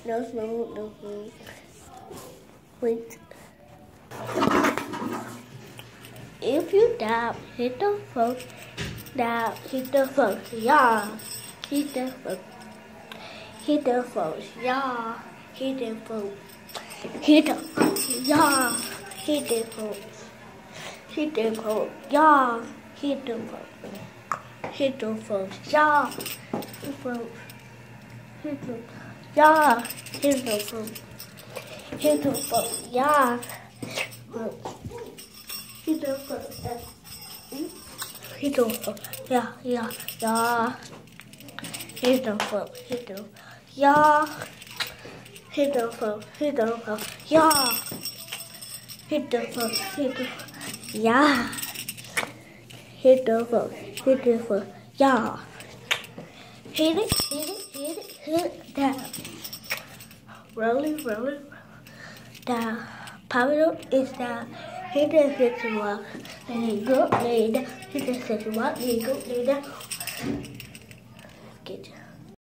No food, no food. Wait. If you die, hit the phone. Now hit the phone. Yeah. Hit the phone. Hit the phone. Yeah. Hit the phone. Hit the phone. Yeah. Hit the phone. Hit the phone. Yeah. Hit the phone. Hit the phone. Yeah. Hit the phone. Hit the yeah. Hit the phone. Hit the phone. Yeah. Hit the phone. Hit the phone. Yeah. Yeah. Yeah. Hit the phone. Hit the yeah. Hit the phone. Hit the phone. Yeah. Hit the phone. Hit the yeah. Hit the phone. Hit the phone. Yeah. Hit it. Hit it. Hit it. Hit it down. Rolling. Rolling. Down. Power is down. Hit the second one. And then go lay down. Hit the second one. And then go lay down. Good.